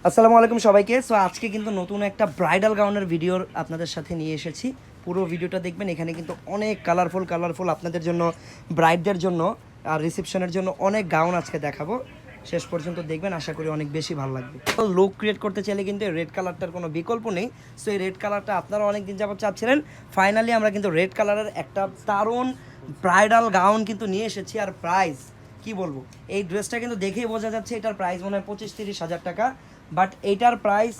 আসসালামু আলাইকুম সবাইকে। সো আজকে কিন্তু নতুন একটা ব্রাইডাল গাউনের ভিডিও আপনাদের সাথে নিয়ে এসেছি। পুরো ভিডিওটা দেখবেন, এখানে কিন্তু অনেক কালারফুল আপনাদের জন্য, ব্রাইডদের জন্য আর রিসেপশনের জন্য অনেক গাউন আজকে দেখাবো। শেষ পর্যন্ত দেখবেন, আশা করি অনেক বেশি ভালো লাগবে। লুক ক্রিয়েট করতে চাইলে কিন্তু রেড কালারটার কোনো বিকল্প নেই। সো এই রেড কালারটা আপনারা অনেক দিন যাবত চাচ্ছিলেন, ফাইনালি আমরা কিন্তু রেড কালারের একটা দারুণ ব্রাইডাল গাউন কিন্তু নিয়ে এসেছি। আর প্রাইস কি বলবো, এই ড্রেসটা কিন্তু দেখেই বোঝা যাচ্ছে এটার প্রাইস মনে হয় 25-30 হাজার টাকা। বাট এইটার প্রাইস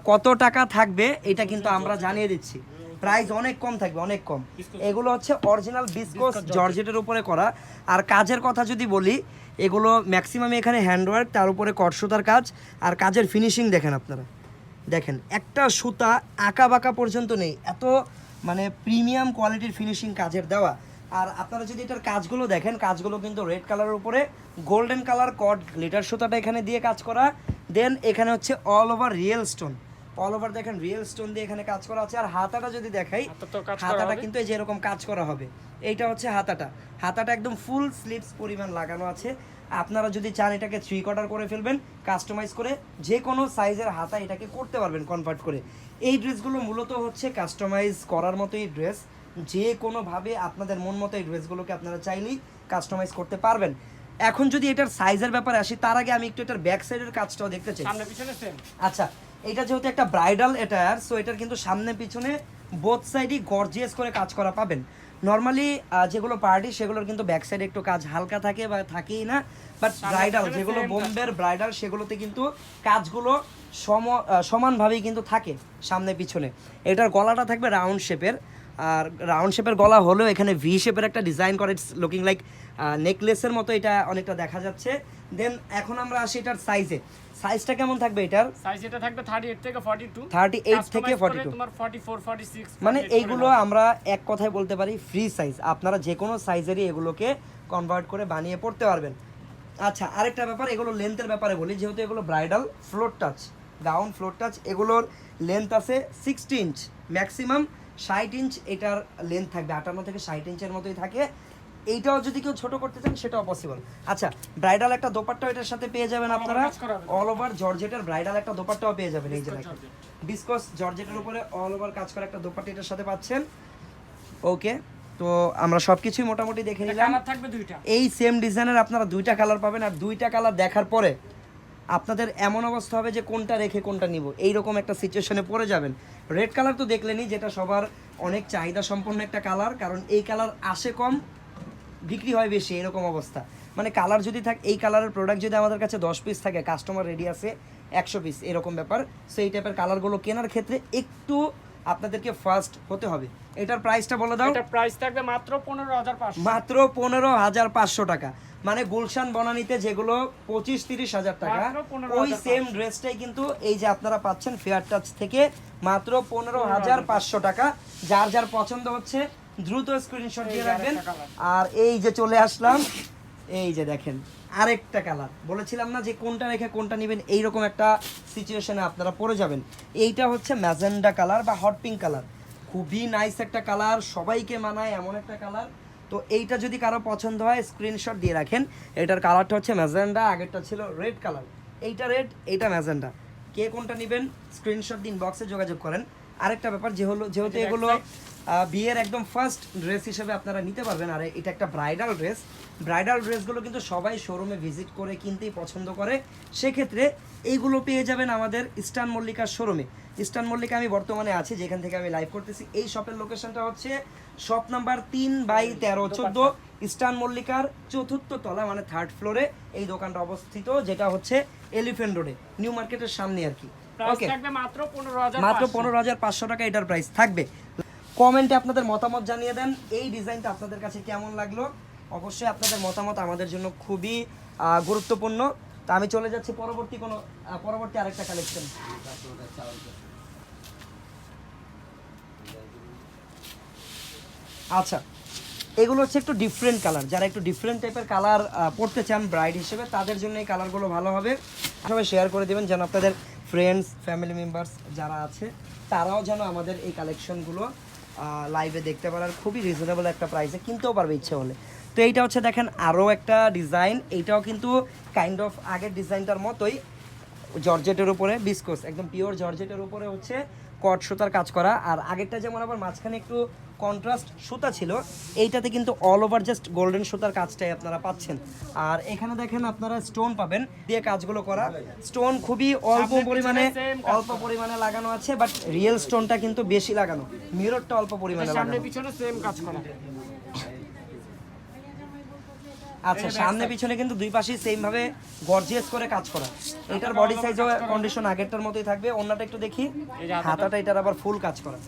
কত টাকা থাকবে এটা কিন্তু আমরা জানিয়ে দিচ্ছি। প্রাইস অনেক কম থাকবে, অনেক কম। এগুলো হচ্ছে অরিজিনাল বিসকস জর্জেটের উপরে করা। আর কাজের কথা যদি বলি, এগুলো ম্যাক্সিমাম এখানে হ্যান্ডওয়ার্ক, তার উপরে কটসুতার কাজ। আর কাজের ফিনিশিং দেখেন আপনারা, দেখেন একটা সুতা আঁকা বাঁকা পর্যন্ত নেই, এত মানে প্রিমিয়াম কোয়ালিটির ফিনিশিং কাজের দেওয়া। আর আপনারা যদি এটার কাজগুলো দেখেন, কাজগুলো কিন্তু রেড কালারের উপরে গোল্ডেন কালার কট গ্লিটার সুতাটা এখানে দিয়ে কাজ করা। দেন এখানে হচ্ছে all over real stone, all over দেখেন রিয়েল স্টোন দিয়ে এখানে কাজ করা আছে। আর হাতাটা যদি দেখাই, হাতাটা কিন্তু এই যে এরকম কাজ করা হবে। এইটা হচ্ছে হাতাটা, হাতাটা একদম ফুল স্লিভস পরিমাণ লাগানো আছে। আপনারা যদি চান এটাকে 3/4 করে ফেলবেন, কাস্টমাইজ করে যে কোনো সাইজের হাতা এটাকে করতে পারবেন কনভার্ট করে। এই ড্রেসগুলো মূলত হচ্ছে কাস্টমাইজ করার মতোই ড্রেস, যে কোনোভাবে আপনাদের মন মতো এই ড্রেসগুলোকে আপনারা চাইলেই কাস্টমাইজ করতে পারবেন। এখন যদি এটার সাইজের ব্যাপারে আসি, তার আগে আমি একটু এটার ব্যাক সাইডের কাজটাও দেখতে চাই। সামনে পিছনে সেম। আচ্ছা, এটা যেহেতু একটা ব্রাইডাল এটার, সো এটার কিন্তু সামনে পিছনে বোথ সাইডই গর্জিয়াস করে কাজ করা পাবেন। নর্মালি যেগুলো পার্টি সেগুলোর কিন্তু ব্যাক সাইডে একটু কাজ হালকা থাকে বা থাকেই না। বাট ব্রাইডাল যেগুলো বোম্বের ব্রাইডাল, সেগুলোতে কিন্তু কাজগুলো সমানভাবেই কিন্তু থাকে সামনে পিছনে। এটার গলাটা থাকবে রাউন্ড শেপের, আর রাউন্ড শেপের গলা হলেও এখানে ভি শেপের একটা ডিজাইন করে, ইটস লুকিং লাইক নেকলেসের মতো, এটা অনেকটা দেখা যাচ্ছে। দেন এখন আমরা আসি এটার সাইজে। সাইজটা কেমন থাকবে এটার? সাইজ এটা থাকবে 38 থেকে 42, 38 থেকে 42, তোমার 44 46, মানে এইগুলো আমরা এক কথায় বলতে পারি ফ্রি সাইজ। আপনারা যে কোনো সাইজেরই এগুলোকে কনভার্ট করে বানিয়ে পড়তে পারবেন। আচ্ছা, আরেকটা ব্যাপার, এগুলো লেন্থের ব্যাপারে বলি। যেহেতু এগুলো bridal floor touch gown, floor touch, এগুলোর লেন্থ আছে 60 ইঞ্চ, ম্যাক্সিমাম 60 ইঞ্চ এটার লেন্থ থাকবে, 58 থেকে 60 ইঞ্চের মতোই থাকে। এইটাও যদি কেউ ছোট করতে চান সেটাও পসিবল। আচ্ছা, ব্রাইডাল একটা দোপাট্টা এটার সাথে পেয়ে যাবেন আপনারা, অল ওভার জর্জেটের ব্রাইডাল একটা দোপাট্টাও পেয়ে যাবেন। এই যে দেখেন, বিসকস জর্জেটের উপরে অল ওভার কাজ করা একটা দোপাট্টা এটার সাথে পাচ্ছেন। ওকে, তো আমরা সবকিছুই মোটামুটি দেখে নিলাম। কালার থাকবে দুইটা, এই সেম ডিজাইনের আপনারা দুইটা কালার পাবেন। আর দুইটা কালার দেখার পরে আপনাদের এমন অবস্থা হবে যে কোনটা রেখে কোনটা নিব, এইরকম একটা সিচুয়েশনে পড়ে যাবেন। রেড কালার তো দেখলেনই, যেটা সবার অনেক চাহিদা সম্পন্ন একটা কালার, কারণ এই কালার আসে কম, বিক্রি হয় বেশি, এরকম অবস্থা। মানে কালার যদি থাকে, এই কালারের প্রোডাক্ট যদি আমাদের কাছে 10 পিস থাকে, কাস্টমার রেডি আছে 100 পিস, এরকম ব্যাপার। সো এই টাইপের কালারগুলো কেনার ক্ষেত্রে একটু আপনাদেরকে ফার্স্ট হতে হবে। এটার প্রাইসটা বলে দাও। এটার প্রাইস থাকবে মাত্র 15500, মাত্র 15,500 টাকা। মানে গুলশান বনানীতে যেগুলো 25-30 হাজার টাকা, মাত্র 15,500 ওই সেম ড্রেসটাই কিন্তু এই যে আপনারা পাচ্ছেন ফেয়ার টাচ থেকে মাত্র 15,500 টাকা। যার যার পছন্দ হচ্ছে দ্রুত স্ক্রিনশট দিয়ে রাখবেন। আর এই যে চলে আসলাম, এই যে দেখেন আরেকটা কালার। বলেছিলাম না যে কোনটা রেখে কোনটা নেবেন, এইরকম একটা সিচুয়েশনে আপনারা পড়ে যাবেন। এইটা হচ্ছে ম্যাজেন্ডা কালার বা হট পিঙ্ক কালার, খুবই নাইস একটা কালার, সবাইকে মানায় এমন একটা কালার। তো এইটা যদি কারো পছন্দ হয় স্ক্রিনশট দিয়ে রাখেন। এটার কালারটা হচ্ছে ম্যাজেন্ডা, আগেরটা ছিল রেড কালার, এইটা রেড, এইটা ম্যাজেন্ডা। কে কোনটা নেবেন স্ক্রিনশট দিন, বক্সে যোগাযোগ করেন। আরেকটা ব্যাপার, যেহেতু এগুলো বিয়ের একদম ফার্স্ট ড্রেস হিসেবে আপনারা নিতে পারবেন। আর এটা একটা ব্রাইডাল ড্রেস, ব্রাইডাল ড্রেসগুলো কিন্তু সবাই শোরুমে ভিজিট করে কিনতেই পছন্দ করে। সেক্ষেত্রে এইগুলো পেয়ে যাবেন আমাদের ইস্টার্ন মল্লিকার শোরুমে। ইস্টার্ন মল্লিকা আমি বর্তমানে আছি, যেখান থেকে আমি লাইভ করতেছি। এই শপের লোকেশনটা হচ্ছে শপ নাম্বার 3/13-14, ইস্টার্ন মল্লিকার 4th তলা, মানে 3rd ফ্লোরে এই দোকানটা অবস্থিত, যেটা হচ্ছে এলিফ্যান্ট রোডে, নিউ মার্কেটের সামনে আর কি। ওকে, থাকবে মাত্র 15500, মাত্র 15,500 টাকা এটার প্রাইস থাকবে। কমেন্টে আপনাদের মতামত জানিয়ে দেন, এই ডিজাইনটা আপনাদের কাছে কেমন লাগলো। অবশ্যই আপনাদের মতামত আমাদের জন্য খুবই গুরুত্বপূর্ণ। তা আমি চলে যাচ্ছি পরবর্তী আরেকটা কালেকশন। আচ্ছা, এগুলো হচ্ছে একটু ডিফারেন্ট কালার। যারা একটু ডিফারেন্ট টাইপের কালার পড়তে চান ব্রাইড হিসেবে, তাদের জন্য এই কালারগুলো ভালো হবে। সবাই শেয়ার করে দেবেন যেন আপনাদের ফ্রেন্ডস, ফ্যামিলি মেম্বার্স যারা আছে তারাও যেন আমাদের এই কালেকশনগুলো লাইভে দেখতে পারার খুবই রিজনেবল একটা প্রাইসে কিনতেও পারবে ইচ্ছে হলে। তো এইটা হচ্ছে দেখেন আরও একটা ডিজাইন, এইটাও কিন্তু কাইন্ড অফ আগের ডিজাইনটার মতোই জর্জেটের উপরে বিস্কোস, একদম পিওর জর্জেটের উপরে হচ্ছে কট সুতার কাজ করা। আর আগেরটা যেমন আবার মাঝখানে একটু কন্ট্রাস্ট সুতা ছিল, এইটাতে কিন্তু অল ওভার জাস্ট গোল্ডেন সুতার কাজটাই আপনারা পাচ্ছেন। আর এখানে দেখেন আপনারা স্টোন পাবেন দিয়ে কাজগুলো করা, স্টোন খুবই অল্প পরিমাণে লাগানো আছে, বাট রিয়েল স্টোনটা কিন্তু বেশি লাগানো, মিররটা অল্প পরিমাণে সামনে লাগানো। পিছনে সেম কাজ করা। আচ্ছা, সামনে পিছনে কিন্তু দুই পাশেই সেম ভাবে গর্জিয়াস করে কাজ করা। এটার বডি সাইজও কন্ডিশন আগেরটার মতোই থাকবে। ওন্নাটা একটু দেখি, এই যে হাতাটা এটার আবার ফুল কাজ করা।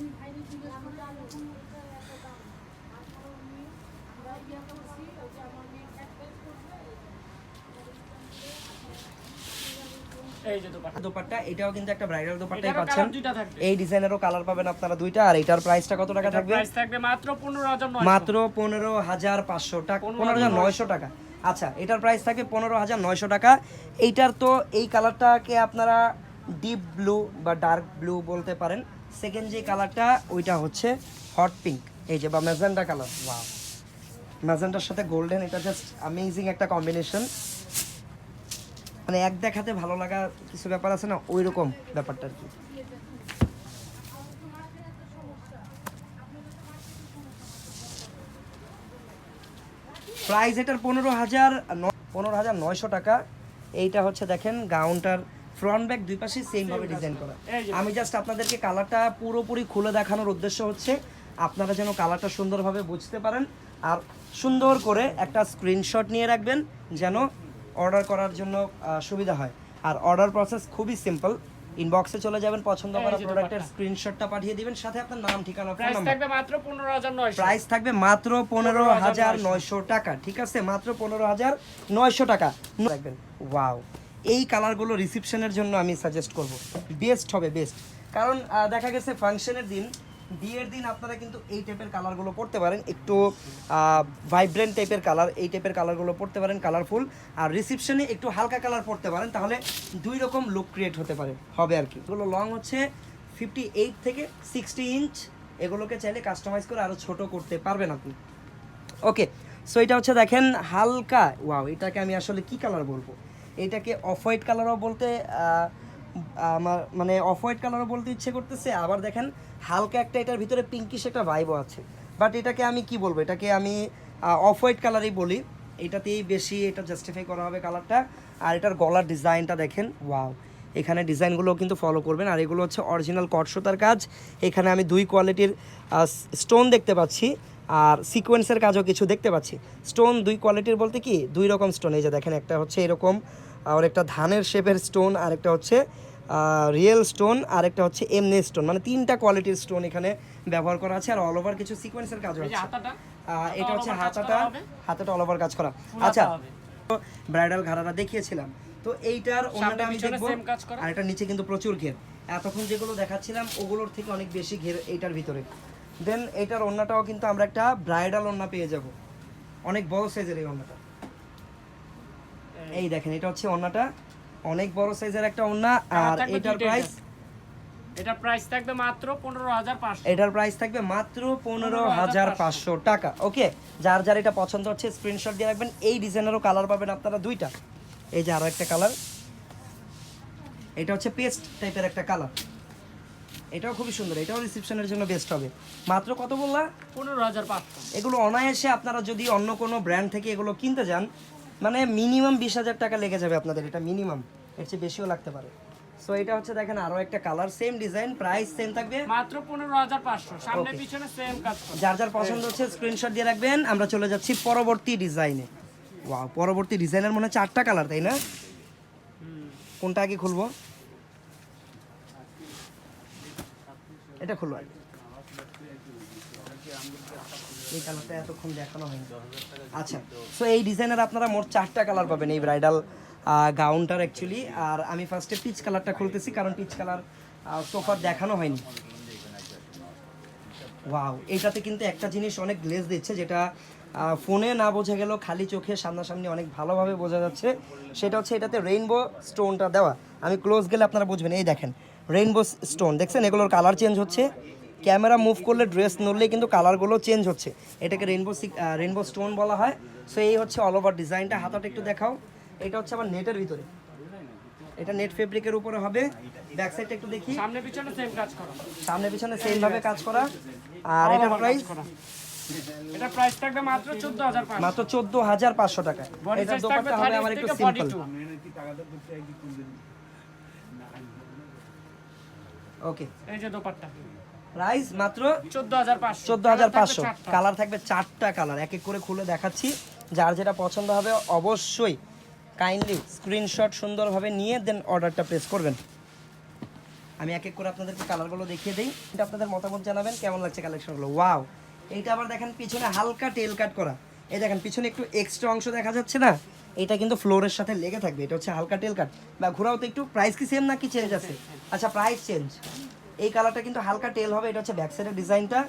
এই যে দোপাট্টা। দোপাট্টা এটাও কিন্তু একটা ব্রাইডাল দোপাট্টাই এটারও পাচ্ছেন। কালার দুইটা থাকবে। এই ডিজাইনেরও কালার পাবেন আপনারা দুইটা। আর এটার প্রাইসটা কত টাকা থাকবে? প্রাইস থাকবে মাত্র 15,900। মাত্র 15,500 টাকা, 15,900 টাকা। আচ্ছা, এটার প্রাইস থাকবে 15,900 টাকা। এইটার তো এই কালারটাকে আপনারা ডিপ ব্লু বা ডার্ক ব্লু বলতে পারেন। সেকেন্ড যে কালারটা ওইটা হচ্ছে হট পিঙ্ক, এই যে বা ম্যাজেন্টা কালার। ওয়াও, ম্যাজেন্টার সাথে গোল্ডেন, এটা জাস্ট অ্যামেজিং একটা কম্বিনেশন। মানে এক দেখাতে ভালো লাগা কিছু ব্যাপার আছে না, ওই রকম ব্যাপারটা আর কি। প্রাইস এটার 15,900 টাকা। এইটা হচ্ছে দেখেন গাউনটার ফ্রন্ট ব্যাক দুই পাশে সেম ভাবে ডিজাইন করা। আমি জাস্ট আপনাদেরকে কালারটা পুরোপুরি খুলে দেখানোর উদ্দেশ্য হচ্ছে আপনারা যেন কালারটা সুন্দরভাবে বুঝতে পারেন, আর সুন্দর করে একটা স্ক্রিনশট নিয়ে রাখবেন যেন অর্ডার করার জন্য সুবিধা হয়। আর অর্ডার প্রসেস খুবই সিম্পল, ইনবক্সে চলে যাবেন, পছন্দ করা প্রোডাক্টের স্ক্রিনশটটা পাঠিয়ে দিবেন, সাথে আপনার নাম, ঠিকানা, ফোন প্রাইস নাম্বার। থাকবে মাত্র 15,900। প্রাইস থাকবে মাত্র 15,900 টাকা। ঠিক আছে, মাত্র 15,900 টাকা রাখবেন। ওয়াও, এই কালারগুলো রিসেপশনের জন্য আমি সাজেস্ট করব, বেস্ট হবে, বেস্ট। কারণ দেখা গেছে ফাংশনের দিন, বিয়ের দিন আপনারা কিন্তু এই টাইপের কালারগুলো পড়তে পারেন, একটু ভাইব্রেন্ট টাইপের কালার, এই টাইপের কালারগুলো পড়তে পারেন, কালারফুল। আর রিসেপশনে একটু হালকা কালার পড়তে পারেন, তাহলে দুই রকম লুক ক্রিয়েট হতে পারে, হবে আর কি। এগুলো লং হচ্ছে 58 থেকে 60 ইঞ্চ। এগুলোকে চাইলে কাস্টমাইজ করে আরও ছোট করতে পারবেন আপনি। ওকে, সো এটা হচ্ছে দেখেন হালকা, ওয়াও, এটাকে আমি আসলে কি কালার বলবো, এটাকে অফ হোয়াইট কালারও বলতে আমার মানে অফ হোয়াইট কালারও বলতে ইচ্ছে করতেছে, আবার দেখেন হালকা একটা এটার ভিতরে পিঙ্কিশ একটা ভাইবও আছে। বাট এটাকে আমি কি বলবো, এটাকে আমি অফ হোয়াইট কালারই বলি, এটাতেই বেশি এটা জাস্টিফাই করা হবে কালারটা। আর এটার গলার ডিজাইনটা দেখেন, ওয়াও, এখানে ডিজাইনগুলো কিন্তু ফলো করবেন। আর এগুলো হচ্ছে অরিজিনাল কট সুতার কাজ। এখানে আমি দুই কোয়ালিটির স্টোন দেখতে পাচ্ছি, আর সিকোয়েন্সের কাজও কিছু দেখতে পাচ্ছি। স্টোন দুই কোয়ালিটির বলতে কি, দুই রকম স্টোন, এই যে দেখেন, একটা হচ্ছে এরকম আর একটা ধানের শেপের স্টোন, আর একটা হচ্ছে রিয়েল স্টোন, আর একটা হচ্ছে এমনি স্টোন, মানে তিনটা কোয়ালিটির স্টোন এখানে ব্যবহার করা আছে। আর অল ওভার কিছু সিকোয়েন্সের কাজও আছে। এটা হচ্ছে হাতাটা অল ওভার কাজ করা। আচ্ছা, ব্রাইডাল ঘাড়ারা দেখিয়েছিলাম, তো এইটার ওন্নাটা আমি দেখবো। আর এটা নিচে কিন্তু প্রচুর ঘের, এতক্ষণ যেগুলো দেখাচ্ছিলাম ওগুলোর থেকে অনেক বেশি ঘের এইটার ভিতরে। দেন এইটার ওন্নাটাও কিন্তু আমরা একটা ব্রাইডাল ওন্না পেয়ে যাব, অনেক বড় সাইজের এই ওন্নাটা। এই দেখেন, এটা হচ্ছে ওন্নাটা, অনেক বড় সাইজের একটা ওন্না। আর এটার প্রাইস, এটার প্রাইস থাকবে মাত্র 15,500। এটার প্রাইস থাকবে মাত্র 15,500 টাকা। ওকে, যার যার এটা পছন্দ হচ্ছে স্ক্রিনশট দিয়ে রাখবেন। এই ডিজাইনেরও কালার পাবেন আপনারা দুইটা, এই যে আরো একটা কালার, এটা হচ্ছে পেস্ট টাইপের একটা কালার, এটাও খুবই সুন্দর, এটাও রিসেপশনের জন্য বেস্ট হবে। মাত্র কত বললা? 15,500। এগুলো অনায়াসে আপনারা যদি অন্য কোনো ব্র্যান্ড থেকে এগুলো কিনতে যান, মানে মিনিমাম 20,000 টাকা লেগে যাবে আপনাদের, এটা মিনিমাম, এর চেয়ে বেশিও লাগতে পারে। সো এটা হচ্ছে দেখেন আরো একটা colour, same design, price same থাকবে মাত্র 15,500। সামনে পিছনে সেম কাজ করা। যার যার পছন্দ হচ্ছে স্ক্রিনশট দিয়ে রাখবেন। আমরা চলে যাচ্ছি পরবর্তী ডিজাইনে। ওয়াও, পরবর্তী ডিজাইনের মনে হয় 4টা কালার, তাই না? কোনটা আগে খুলবো? এটা খুলবো আগে, এই কালারটা এতক্ষণ দেখানো হয়নি। আচ্ছা, সো এই ডিজাইনের আপনারা মোট 4টা কালার পাবেন এই ব্রাইডাল গাউনটার অ্যাকচুয়ালি। আর আমি ফার্স্টে পিচ কালারটা খুলতেছি, কারণ পিচ কালার সোফার দেখানো হয়নি। ওয়াও, এইটাতে কিন্তু একটা জিনিস অনেক গ্লেজ দিচ্ছে, যেটা ফোনে না বোঝা গেল, খালি চোখে সামনাসামনি অনেক ভালোভাবে বোঝা যাচ্ছে। সেটা হচ্ছে এটাতে রেইনবো স্টোনটা দেওয়া। আমি ক্লোজ গেলে আপনারা বুঝবেন, এই দেখেন রেইনবো স্টোন দেখছেন, এগুলোর কালার চেঞ্জ হচ্ছে, ক্যামেরা মুভ করলে, ড্রেস নড়লে কিন্তু কালারগুলো চেঞ্জ হচ্ছে। এটাকে রেইনবো স্টোন বলা হয়। সো এই হচ্ছে অল ওভার ডিজাইনটা। হাতাটা একটু দেখাও, এটা হচ্ছে আবার নেটের ভিতরে, এটা নেট ফেব্রিকের উপরে হবে। ব্যাক সাইডটা একটু দেখি। সামনে পিছনে সেম কাজ করা, সামনে পিছনে সেম ভাবে কাজ করা। আর এটার প্রাইস, এটা প্রাইস থাকবে মাত্র 14500, মাত্র 14500 টাকা। বডি এটা সাইজ থাকবে দোপাট্টা হবে 30 আমার একটু থেকে সিম্পল। 42। ওকে, এই যে দোপাট্টা, প্রাইস মাত্র 14500, 14500। কালার থাকবে 4টা কালার, এক এক করে খুলে দেখাচ্ছি। যার যেটা পছন্দ হবে অবশ্যই কাইন্ডলি স্ক্রিনশট সুন্দরভাবে নিয়ে দেন অর্ডারটা প্লেস করবেন। আমি এক এক করে আপনাদেরকে কালারগুলো দেখিয়ে দিই, এটা আপনাদের মতামত জানাবেন কেমন লাগছে কালেকশনগুলো। ওয়াও, এইটা আবার দেখেন পিছনে হালকা টেল কাট করা। এই দেখেন পিছনে একটু এক্সট্রা অংশ দেখা যাচ্ছে না, এটা কিন্তু ফ্লোরের সাথে লেগে থাকবে। এটা হচ্ছে হালকা টেল কাট বা ঘোরাও তো একটু। প্রাইস কি সেম না কি চেঞ্জ আছে? আচ্ছা, প্রাইস চেঞ্জ। এই কালারটা কিন্তু হালকা টেল হবে। এটা হচ্ছে ব্যাক সাইডের ডিজাইনটা,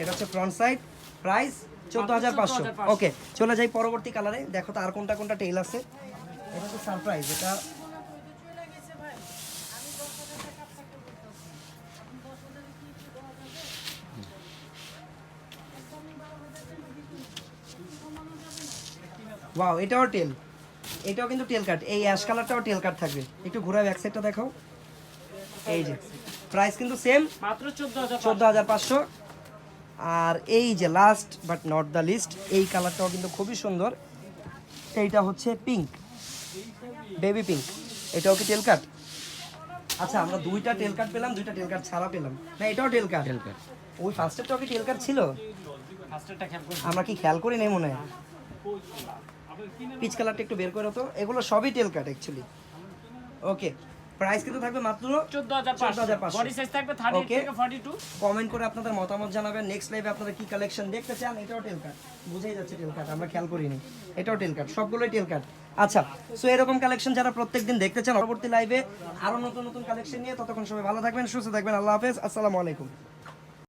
এটা হচ্ছে ফ্রন্ট সাইড। প্রাইস 14500। ওকে, চলে যাই পরবর্তী কালারে। দেখো তো আর কোনটা কোনটা টেল আছে। এটা তো সারপ্রাইজ। এটা ওয়াও, এটাও টেল, এটাও কিন্তু টেল কাট। এই অ্যাশ কালারটাও টেল কাট থাকবে। একটু ঘোরা ব্যাক সাইডটা দেখাও। এই যে প্রাইস কিন্তু সেম, মাত্র 14500। 14500। আর এই যে last but not the least, এই কালারটাও কিন্তু খুবই সুন্দর। এইটা হচ্ছে পিঙ্ক, বেবি পিঙ্ক। এটাও কি টেল কাট? আচ্ছা, আমরা দুইটা টেল কাট পেলাম, দুইটা টেল কাট ছাড়া পেলাম না। এটাও টেল কাট। ওই ফার্স্টেরটাও কি টেল কাট ছিল? ফার্স্টটা খেয়াল করুন, আমরা কি খেয়াল করি নাই মনে হয়। পিচ কালারটা একটু বের করে তো। এগুলো সবই টেল কাট অ্যাকচুয়ালি। ওকে, প্রাইস কিন্তু থাকবে মাত্র 14500। বডি সাইজ থাকবে 30 Okay. থেকে 42। কমেন্ট করে আপনাদের মতামত জানাবেন। নেক্সট লাইভে আপনারা কি কালেকশন দেখতে চান। এটাও টেল কাট, বুঝেই যাচ্ছে টেল কাট, আমরা খেয়াল করিনি। এটাও টেল কাট, সবগুলোই টেল কাট। আচ্ছা, সো এরকম কালেকশন যারা প্রত্যেকদিন দেখতে চান, পরবর্তী লাইভে আরো নতুন নতুন কালেকশন নিয়ে, ততক্ষণ সবাই ভালো থাকবেন, সুস্থ থাকবেন। আল্লাহ হাফেজ, আসসালামু আলাইকুম।